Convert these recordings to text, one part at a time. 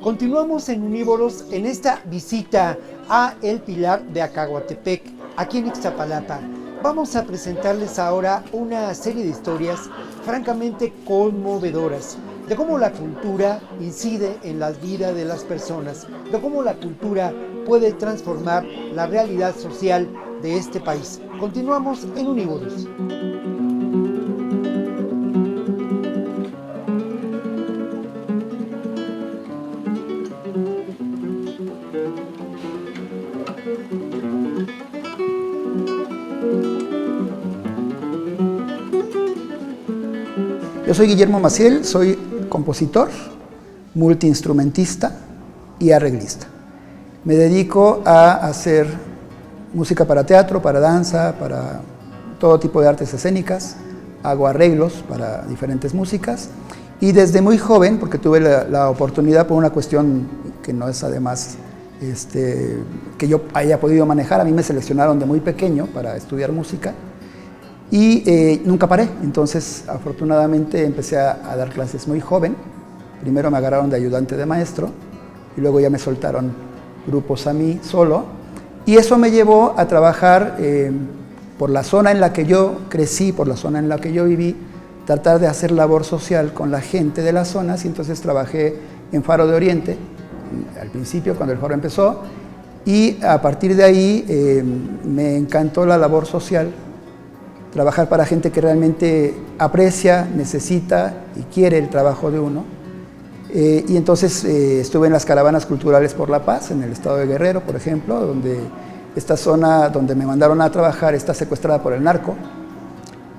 Continuamos en Unívoros en esta visita a El Pilar de Acahuatepec, aquí en Ixtapalapa. Vamos a presentarles ahora una serie de historias francamente conmovedoras, de cómo la cultura incide en la vida de las personas, de cómo la cultura puede transformar la realidad social de este país. Continuamos en Unívoros. Yo soy Guillermo Maciel, soy compositor, multiinstrumentista y arreglista. Me dedico a hacer música para teatro, para danza, para todo tipo de artes escénicas. Hago arreglos para diferentes músicas y desde muy joven, porque tuve la oportunidad por una cuestión que no es además que yo haya podido manejar, a mí me seleccionaron de muy pequeño para estudiar música. Y nunca paré, entonces afortunadamente empecé a dar clases muy joven. Primero me agarraron de ayudante de maestro y luego ya me soltaron grupos a mí solo. Y eso me llevó a trabajar por la zona en la que yo crecí, por la zona en la que yo viví, tratar de hacer labor social con la gente de las zonas. Y entonces trabajé en Faro de Oriente, al principio cuando el Faro empezó, y a partir de ahí me encantó la labor social. Trabajar para gente que realmente aprecia, necesita y quiere el trabajo de uno. Y entonces estuve en las caravanas culturales por la paz, en el estado de Guerrero, por ejemplo, donde esta zona donde me mandaron a trabajar está secuestrada por el narco.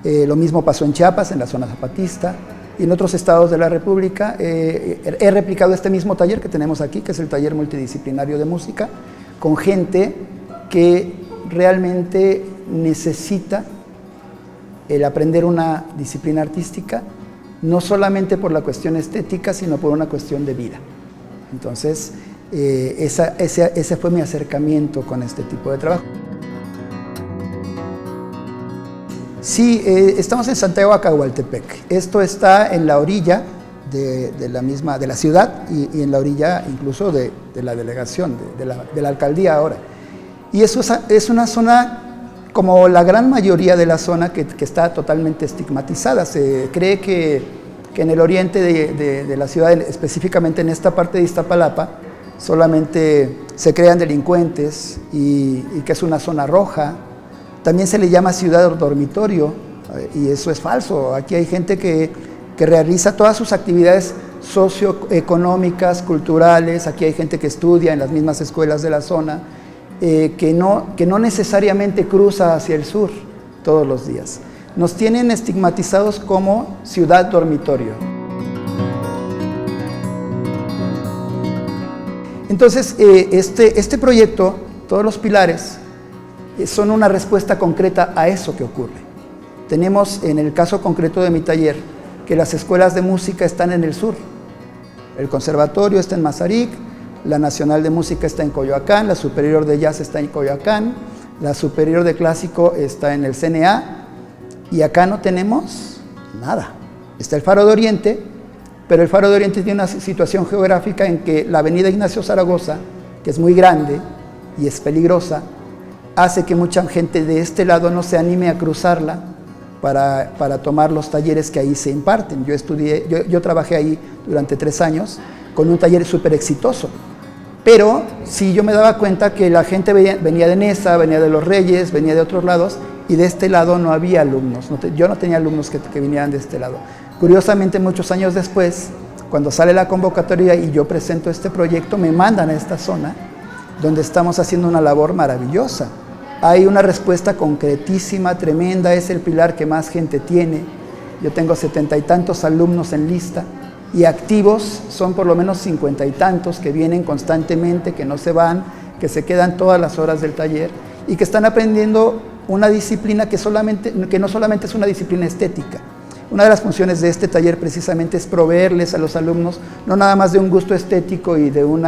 Lo mismo pasó en Chiapas, en la zona zapatista, y en otros estados de la República. He replicado este mismo taller que tenemos aquí, que es el taller multidisciplinario de música, con gente que realmente necesita el aprender una disciplina artística, no solamente por la cuestión estética, sino por una cuestión de vida. Entonces, ese fue mi acercamiento con este tipo de trabajo. Sí, estamos en Santiago Acahualtepec. Esto está en la orilla de la ciudad y en la orilla incluso de la delegación, de la alcaldía ahora. Y eso es una zona, como la gran mayoría de la zona, que está totalmente estigmatizada. Se cree que en el oriente de la ciudad, específicamente en esta parte de Iztapalapa, solamente se crean delincuentes y que es una zona roja. También se le llama ciudad dormitorio y eso es falso. Aquí hay gente que realiza todas sus actividades socioeconómicas, culturales. Aquí hay gente que estudia en las mismas escuelas de la zona. Que no necesariamente cruza hacia el sur todos los días. Nos tienen estigmatizados como ciudad dormitorio. Entonces, este proyecto, todos los pilares, son una respuesta concreta a eso que ocurre. Tenemos, en el caso concreto de mi taller, que las escuelas de música están en el sur. El conservatorio está en Mazarik, la Nacional de Música está en Coyoacán, la Superior de Jazz está en Coyoacán, la Superior de Clásico está en el CNA, y acá no tenemos nada. Está el Faro de Oriente, pero el Faro de Oriente tiene una situación geográfica en que la avenida Ignacio Zaragoza, que es muy grande y es peligrosa, hace que mucha gente de este lado no se anime a cruzarla para tomar los talleres que ahí se imparten. Yo trabajé ahí durante 3 años con un taller súper exitoso. Pero sí, yo me daba cuenta que la gente venía de Nesa, venía de Los Reyes, venía de otros lados, y de este lado no había alumnos. Yo no tenía alumnos que vinieran de este lado. Curiosamente, muchos años después, cuando sale la convocatoria y yo presento este proyecto, me mandan a esta zona, donde estamos haciendo una labor maravillosa. Hay una respuesta concretísima, tremenda, es el pilar que más gente tiene. Yo tengo 70 y tantos alumnos en lista, y activos son por lo menos 50 y tantos que vienen constantemente, que no se van, que se quedan todas las horas del taller y que están aprendiendo una disciplina que no solamente es una disciplina estética. Una de las funciones de este taller precisamente es proveerles a los alumnos no nada más de un gusto estético y de un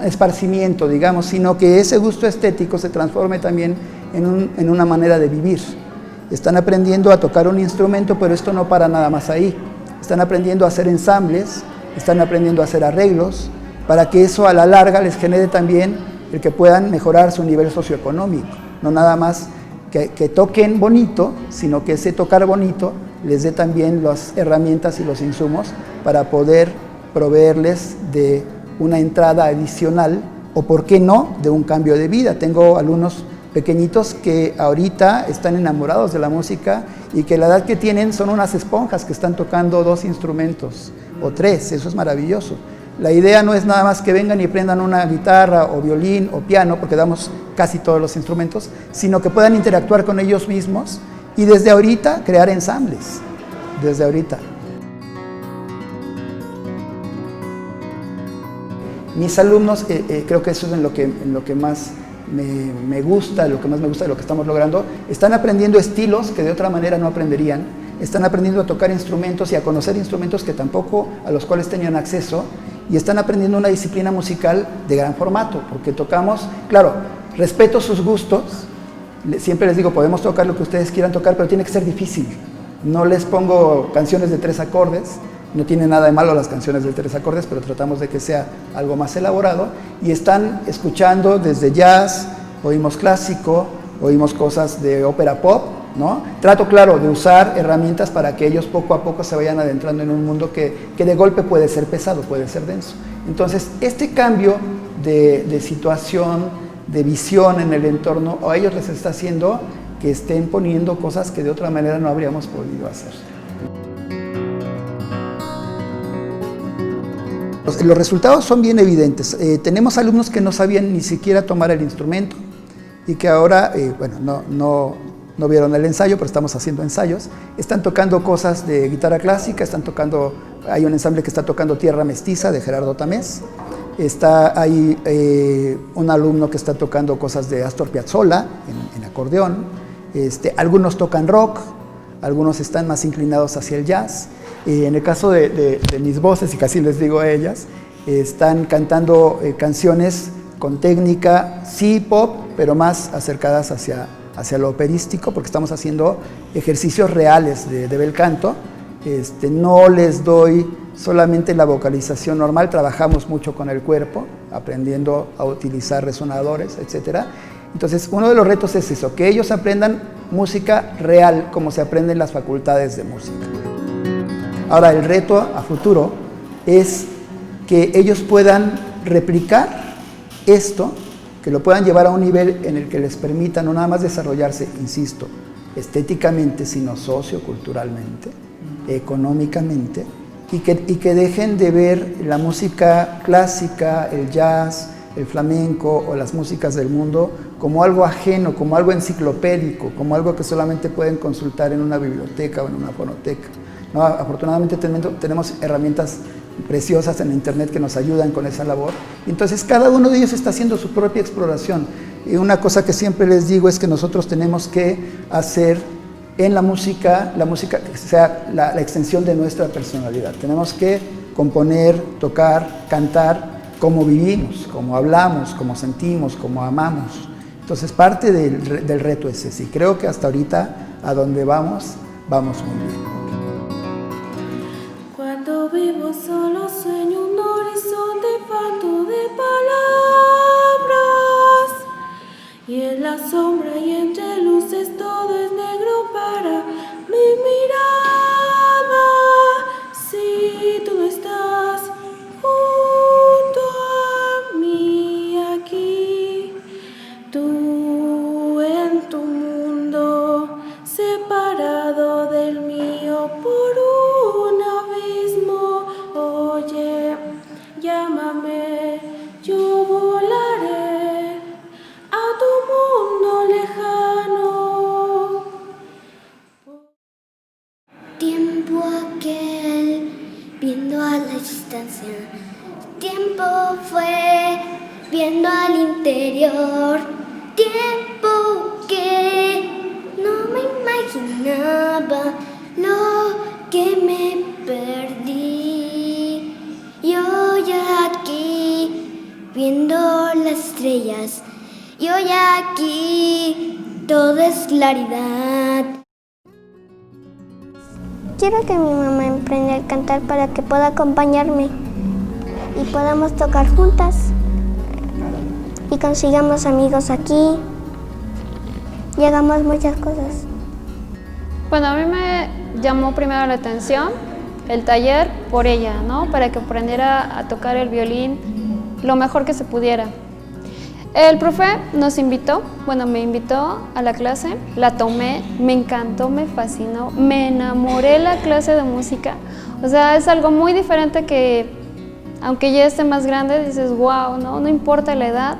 esparcimiento, digamos, sino que ese gusto estético se transforme también en una manera de vivir. Están aprendiendo a tocar un instrumento, pero esto no para nada más ahí. Están aprendiendo a hacer ensambles están aprendiendo a hacer arreglos, para que eso a la larga les genere también el que puedan mejorar su nivel socioeconómico. No nada más que toquen bonito, sino que ese tocar bonito les dé también las herramientas y los insumos para poder proveerles de una entrada adicional o, por qué no, de un cambio de vida. Tengo alumnos pequeñitos que ahorita están enamorados de la música y que la edad que tienen son unas esponjas que están tocando 2 instrumentos o 3, eso es maravilloso. La idea no es nada más que vengan y aprendan una guitarra o violín o piano, porque damos casi todos los instrumentos, sino que puedan interactuar con ellos mismos y desde ahorita crear ensambles, desde ahorita. Mis alumnos, creo que eso es en lo que más me gusta, lo que más me gusta de lo que estamos logrando, están aprendiendo estilos que de otra manera no aprenderían, están aprendiendo a tocar instrumentos y a conocer instrumentos que tampoco a los cuales tenían acceso, y están aprendiendo una disciplina musical de gran formato, porque tocamos, claro, respeto sus gustos, siempre les digo, podemos tocar lo que ustedes quieran tocar, pero tiene que ser difícil. No les pongo canciones de 3 acordes, no tiene nada de malo las canciones de 3 acordes, pero tratamos de que sea algo más elaborado, y están escuchando desde jazz, oímos clásico, oímos cosas de ópera pop, ¿no? Trato, claro, de usar herramientas para que ellos poco a poco se vayan adentrando en un mundo que de golpe puede ser pesado, puede ser denso. Entonces, este cambio de situación, de visión en el entorno, a ellos les está haciendo que estén poniendo cosas que de otra manera no habríamos podido hacer. Los resultados son bien evidentes. Tenemos alumnos que no sabían ni siquiera tomar el instrumento y que ahora, bueno, no vieron el ensayo, pero estamos haciendo ensayos. Están tocando cosas de guitarra clásica, hay un ensamble que está tocando Tierra Mestiza de Gerardo Tamés. Hay un alumno que está tocando cosas de Astor Piazzolla en acordeón. Algunos tocan rock, algunos están más inclinados hacia el jazz. En el caso de mis voces, y casi les digo a ellas, están cantando canciones con técnica, sí pop, pero más acercadas hacia lo operístico, porque estamos haciendo ejercicios reales de bel canto. No les doy solamente la vocalización normal, trabajamos mucho con el cuerpo, aprendiendo a utilizar resonadores, etc. Entonces, uno de los retos es eso, que ellos aprendan música real, como se aprenden las facultades de música. Ahora, el reto a futuro es que ellos puedan replicar esto, que lo puedan llevar a un nivel en el que les permita no nada más desarrollarse, insisto, estéticamente, sino socioculturalmente, económicamente, y que dejen de ver la música clásica, el jazz, el flamenco o las músicas del mundo como algo ajeno, como algo enciclopédico, como algo que solamente pueden consultar en una biblioteca o en una fonoteca. ¿No? Afortunadamente tenemos herramientas preciosas en internet que nos ayudan con esa labor. Entonces cada uno de ellos está haciendo su propia exploración. Y una cosa que siempre les digo es que nosotros tenemos que hacer en la música que sea la extensión de nuestra personalidad. Tenemos que componer, tocar, cantar como vivimos, como hablamos, como sentimos, como amamos. Entonces parte del reto es ese. Y creo que hasta ahorita a donde vamos muy bien. Cuando vivo solo sueño un horizonte falto de palabras, y en la sombra y entre luces todo es negro para mi mirada. Si tú no estás junto a mí aquí, tú en tu mundo separado del mío por un abismo, oye, llámame, yo volaré a tu mundo lejano. Tiempo aquel, viendo a la distancia, tiempo fue, viendo al interior, tiempo que no me imaginaba lo que me perdí. Y hoy aquí, viendo las estrellas, y hoy aquí, todo es claridad. Quiero que mi mamá aprenda a cantar para que pueda acompañarme. y podamos tocar juntas y consigamos amigos aquí y hagamos muchas cosas. Bueno, a mí me llamó primero la atención el taller por ella, ¿no? Para que aprendiera a tocar el violín lo mejor que se pudiera. El profe nos invitó, bueno, me invitó a la clase, la tomé, me encantó, me fascinó, me enamoré de la clase de música. O sea, es algo muy diferente que, aunque ya esté más grande, dices, wow, ¿no? No importa la edad,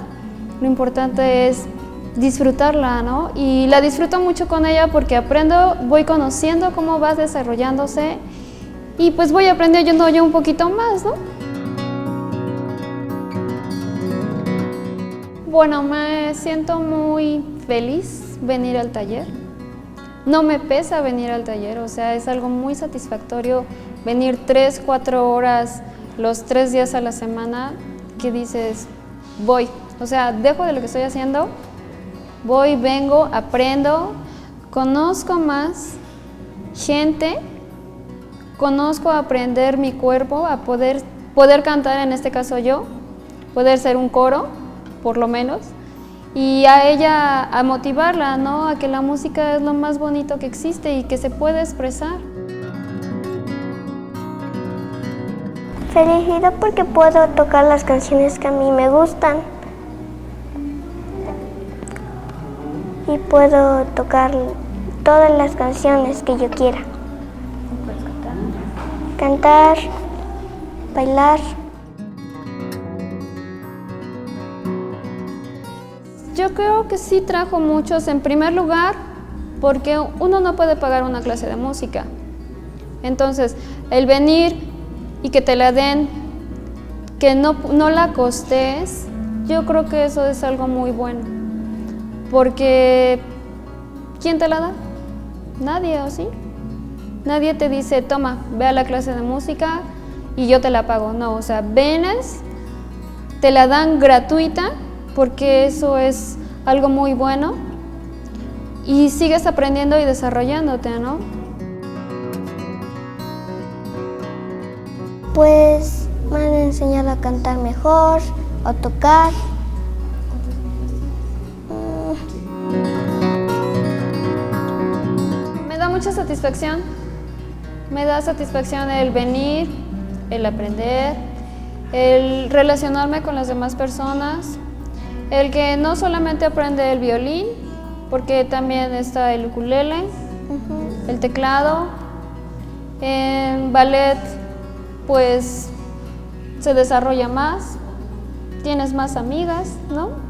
lo importante es disfrutarla, ¿no? Y la disfruto mucho con ella porque aprendo, voy conociendo cómo va desarrollándose y pues voy aprendiendo yo un poquito más, ¿no? Bueno, me siento muy feliz venir al taller. No me pesa venir al taller, o sea, es algo muy satisfactorio venir 3, 4 horas los 3 días a la semana que dices, voy. O sea, dejo de lo que estoy haciendo, voy, vengo, aprendo, conozco más gente, conozco a aprender mi cuerpo, a poder cantar, en este caso yo, poder ser un coro, por lo menos, y a ella a motivarla, ¿no? A que la música es lo más bonito que existe y que se puede expresar. Felicidad porque puedo tocar las canciones que a mí me gustan y puedo tocar todas las canciones que yo quiera. Cantar, bailar. Yo creo que sí trajo muchos, en primer lugar, porque uno no puede pagar una clase de música. Entonces, el venir y que te la den, que no la costees, yo creo que eso es algo muy bueno. Porque, ¿quién te la da? Nadie, ¿o sí? Nadie te dice, toma, ve a la clase de música y yo te la pago. No, o sea, vienes, te la dan gratuita, porque eso es algo muy bueno y sigues aprendiendo y desarrollándote, ¿no? Pues me han enseñado a cantar mejor, a tocar. Me da mucha satisfacción. Me da satisfacción el venir, el aprender, el relacionarme con las demás personas. El que no solamente aprende el violín, porque también está el ukulele, el teclado. En ballet, pues, se desarrolla más, tienes más amigas, ¿no?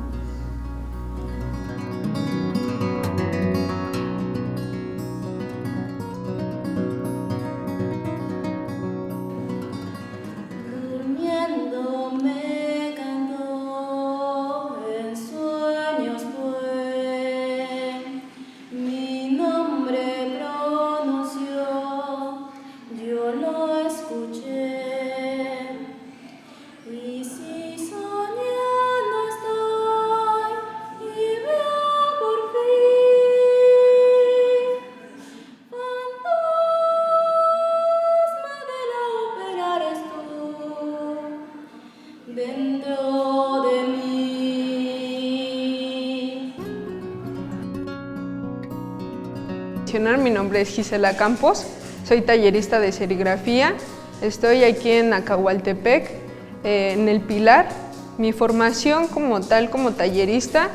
Mi nombre es Gisela Campos, soy tallerista de serigrafía, estoy aquí en Acahualtepec, en El Pilar. Mi formación como tal, como tallerista,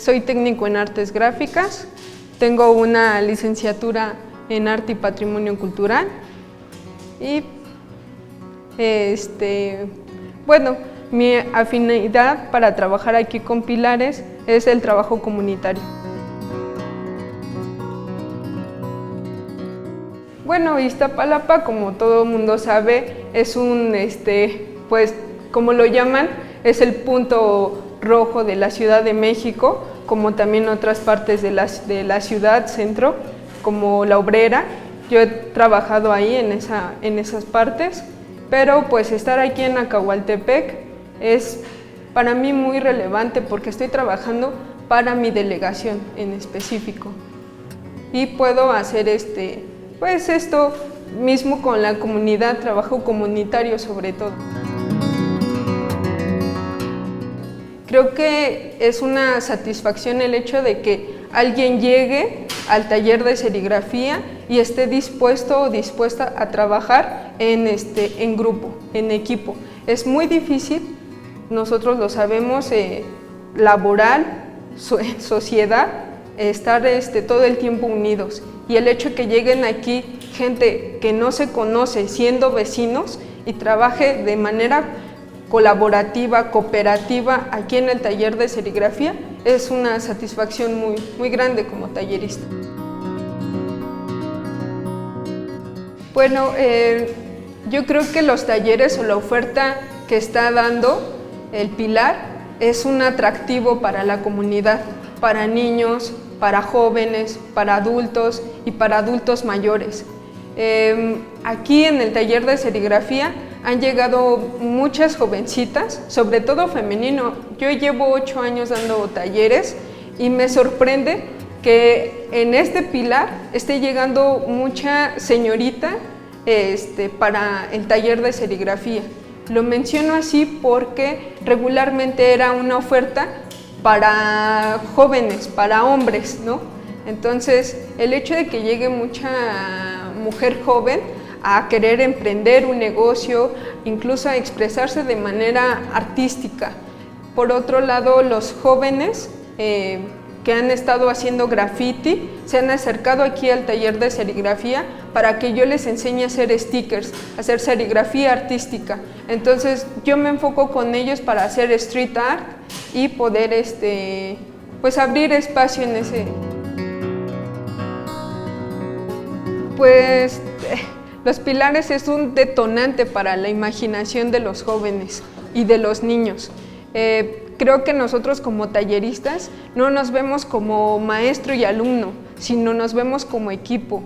soy técnico en artes gráficas, tengo una licenciatura en arte y patrimonio cultural y bueno, mi afinidad para trabajar aquí con pilares es el trabajo comunitario. Bueno, Iztapalapa, como todo el mundo sabe, es un, pues, como lo llaman, es el punto rojo de la Ciudad de México, como también otras partes de la ciudad centro, como La Obrera. Yo he trabajado ahí en esas partes, pero pues estar aquí en Acahualtepec es para mí muy relevante porque estoy trabajando para mi delegación en específico y puedo hacer pues esto mismo con la comunidad, trabajo comunitario sobre todo. Creo que es una satisfacción el hecho de que alguien llegue al taller de serigrafía y esté dispuesto o dispuesta a trabajar en grupo, en equipo. Es muy difícil, nosotros lo sabemos, laboral, en sociedad, estar todo el tiempo unidos. Y el hecho de que lleguen aquí gente que no se conoce siendo vecinos y trabaje de manera colaborativa, cooperativa aquí en el taller de serigrafía, es una satisfacción muy, muy grande como tallerista. Bueno, yo creo que los talleres o la oferta que está dando el Pilar es un atractivo para la comunidad, para niños, para jóvenes, para adultos y para adultos mayores. Aquí en el taller de serigrafía han llegado muchas jovencitas, sobre todo femenino. Yo llevo 8 años dando talleres y me sorprende que en este Pilar esté llegando mucha señorita para el taller de serigrafía. Lo menciono así porque regularmente era una oferta para jóvenes, para hombres, ¿no? Entonces, el hecho de que llegue mucha mujer joven a querer emprender un negocio, incluso a expresarse de manera artística. Por otro lado, los jóvenes que han estado haciendo graffiti se han acercado aquí al taller de serigrafía para que yo les enseñe a hacer stickers, a hacer serigrafía artística. Entonces, yo me enfoco con ellos para hacer street art y poder pues abrir espacio en ese. Pues los pilares es un detonante para la imaginación de los jóvenes y de los niños. Creo que nosotros como talleristas no nos vemos como maestro y alumno, sino nos vemos como equipo.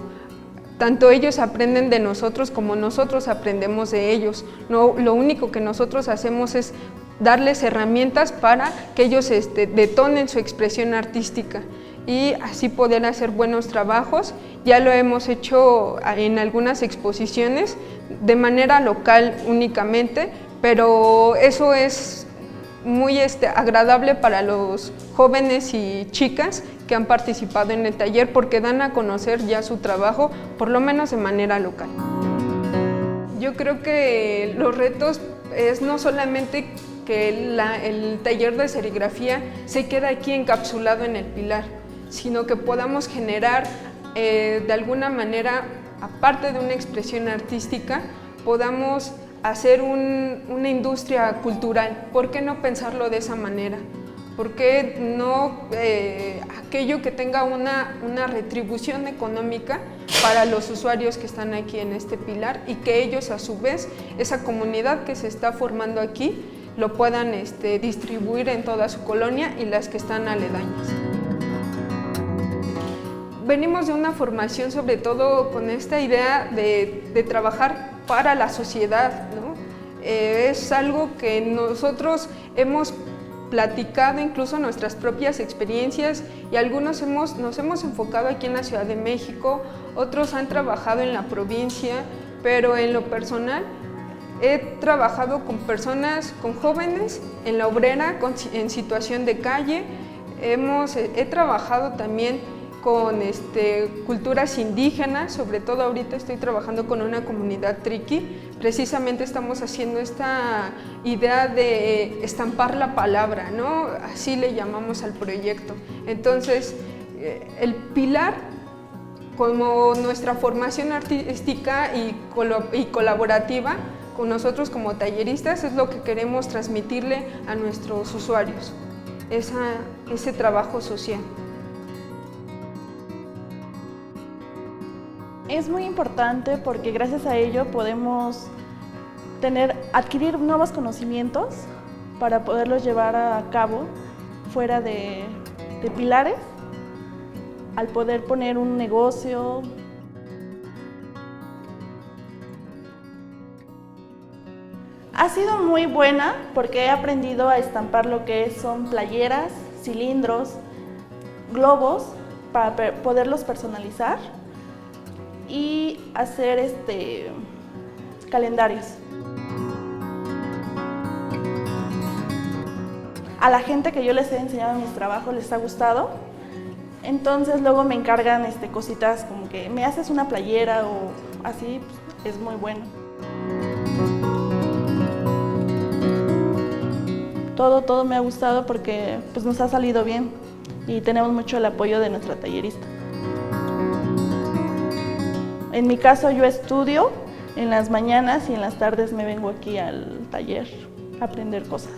Tanto ellos aprenden de nosotros como nosotros aprendemos de ellos. No, lo único que nosotros hacemos es darles herramientas para que ellos detonen su expresión artística y así poder hacer buenos trabajos. Ya lo hemos hecho en algunas exposiciones de manera local únicamente, pero eso es muy agradable para los jóvenes y chicas que han participado en el taller porque dan a conocer ya su trabajo, por lo menos de manera local. Yo creo que los retos es no solamente que el taller de serigrafía se queda aquí encapsulado en el Pilar, sino que podamos generar de alguna manera, aparte de una expresión artística, podamos hacer una industria cultural. ¿Por qué no pensarlo de esa manera? ¿Por qué no aquello que tenga una retribución económica para los usuarios que están aquí en este Pilar y que ellos a su vez, esa comunidad que se está formando aquí, lo puedan distribuir en toda su colonia y las que están aledañas? Venimos de una formación sobre todo con esta idea de trabajar para la sociedad, ¿no? Es algo que nosotros hemos platicado, incluso nuestras propias experiencias, y algunos nos hemos enfocado aquí en la Ciudad de México, otros han trabajado en la provincia, pero en lo personal he trabajado con personas, con jóvenes en la obrera, en situación de calle. He trabajado también con culturas indígenas, sobre todo ahorita estoy trabajando con una comunidad triqui. Precisamente estamos haciendo esta idea de estampar la palabra, ¿no? Así le llamamos al proyecto. Entonces, el Pilar, como nuestra formación artística y colaborativa, con nosotros como talleristas, es lo que queremos transmitirle a nuestros usuarios, ese trabajo social. Es muy importante porque gracias a ello podemos adquirir nuevos conocimientos para poderlos llevar a cabo fuera de Pilares, al poder poner un negocio. Ha sido muy buena porque he aprendido a estampar lo que son playeras, cilindros, globos, para poderlos personalizar y hacer calendarios. a la gente que yo les he enseñado mis trabajos les ha gustado. Entonces luego me encargan cositas como que me haces una playera o así, pues, es muy bueno. Todo me ha gustado porque pues, nos ha salido bien y tenemos mucho el apoyo de nuestra tallerista. En mi caso yo estudio en las mañanas y en las tardes me vengo aquí al taller a aprender cosas.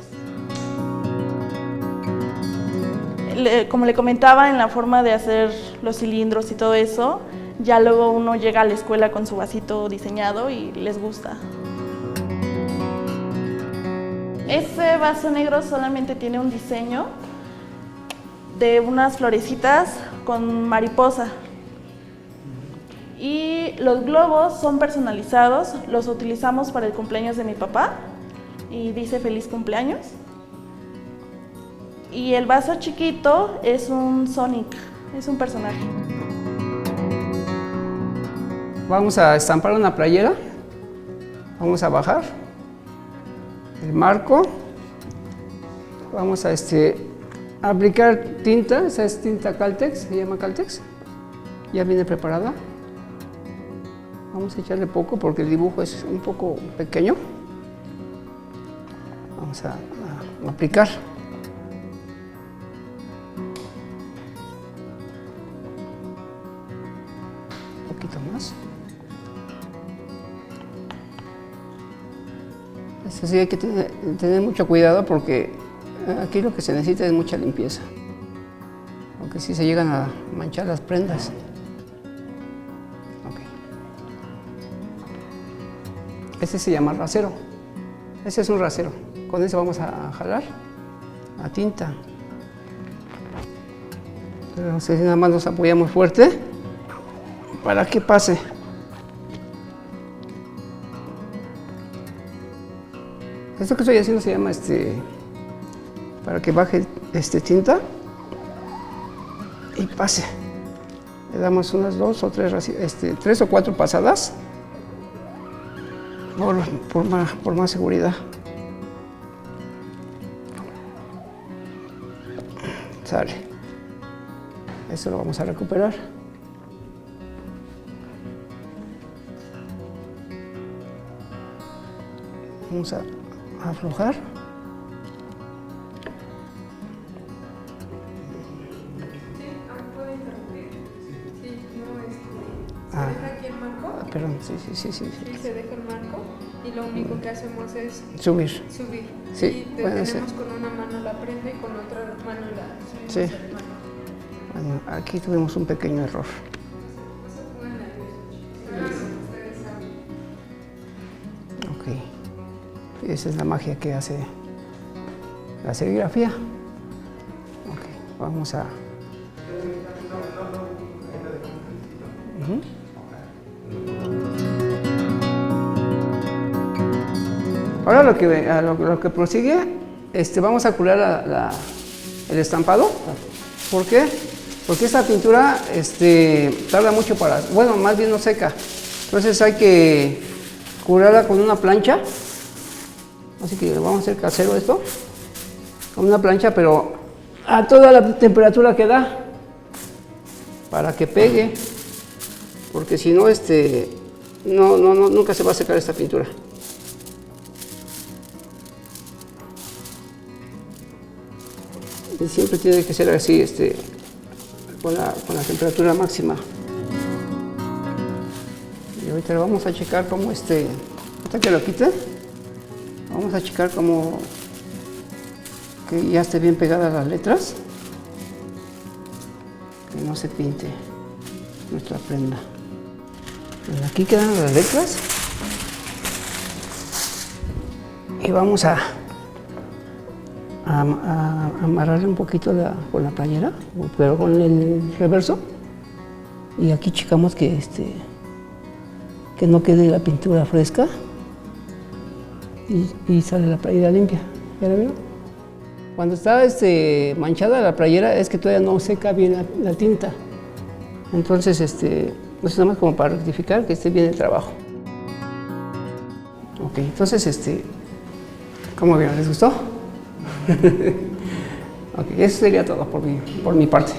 Como le comentaba, en la forma de hacer los cilindros y todo eso, ya luego uno llega a la escuela con su vasito diseñado y les gusta. Ese vaso negro solamente tiene un diseño de unas florecitas con mariposa. Y los globos son personalizados, los utilizamos para el cumpleaños de mi papá y dice feliz cumpleaños. Y el vaso chiquito es un Sonic, es un personaje. Vamos a estampar una playera, vamos a bajar el marco, vamos a aplicar tinta, esa es tinta Caltex, se llama Caltex, ya viene preparada. Vamos a echarle poco porque el dibujo es un poco pequeño. Vamos a aplicar. Un poquito más. Esto sí hay que tener mucho cuidado porque aquí lo que se necesita es mucha limpieza. Aunque sí se llegan a manchar las prendas. Este se llama rasero. Ese es un rasero. Con ese vamos a jalar la tinta. Pero si nada más nos apoyamos fuerte para que pase. Esto que estoy haciendo se llama para que baje tinta y pase. Le damos unas 2 o 3 o 4 pasadas. Por más seguridad. Sale. Eso lo vamos a recuperar. Vamos a aflojar. Perdón, sí. Y se deja el marco y lo único que hacemos es subir. Sí, y tenemos con una mano la prenda y con otra mano la subimos el marco. Bueno, aquí tuvimos un pequeño error. Ok. Esa es la magia que hace la serigrafía. Ok, vamos a... Ahora lo que prosigue, vamos a curar el estampado. ¿Por qué? Porque esta pintura tarda mucho bueno, más bien no seca. Entonces hay que curarla con una plancha. Así que vamos a hacer casero esto. Con una plancha, pero a toda la temperatura que da. Para que pegue. Porque si no, nunca se va a secar esta pintura. Y siempre tiene que ser así, con la temperatura máxima. Y ahorita lo vamos a checar como hasta que lo quite, vamos a checar como que ya esté bien pegadas las letras, que no se pinte nuestra prenda. Pues aquí quedan las letras y vamos a amarrarle un poquito con la playera, pero con el reverso, y aquí checamos que no quede la pintura fresca y sale la playera limpia. ¿Ya la vieron? Cuando está manchada la playera es que todavía no seca bien la tinta, entonces eso es nada más como para rectificar que esté bien el trabajo. Ok, entonces ¿cómo vieron? ¿Les gustó? Ok, eso sería todo por mi parte.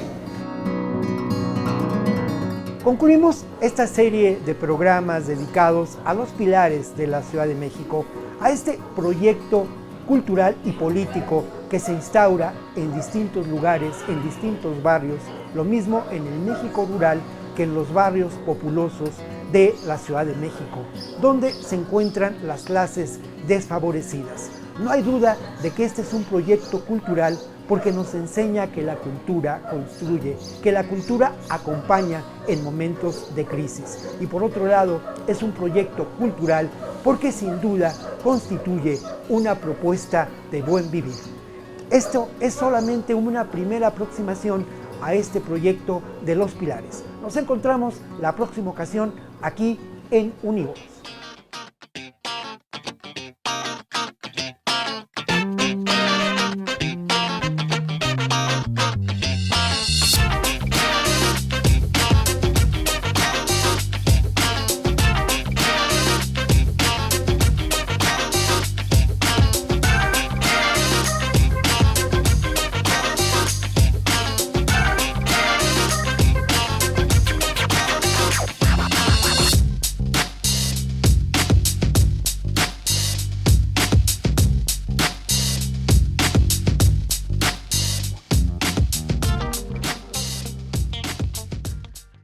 Concluimos esta serie de programas dedicados a los pilares de la Ciudad de México, a este proyecto cultural y político que se instaura en distintos lugares, en distintos barrios, lo mismo en el México rural que en los barrios populosos de la Ciudad de México, donde se encuentran las clases desfavorecidas. No hay duda de que este es un proyecto cultural porque nos enseña que la cultura construye, que la cultura acompaña en momentos de crisis. Y por otro lado, es un proyecto cultural porque sin duda constituye una propuesta de buen vivir. Esto es solamente una primera aproximación a este proyecto de los pilares. Nos encontramos la próxima ocasión aquí en Univoz.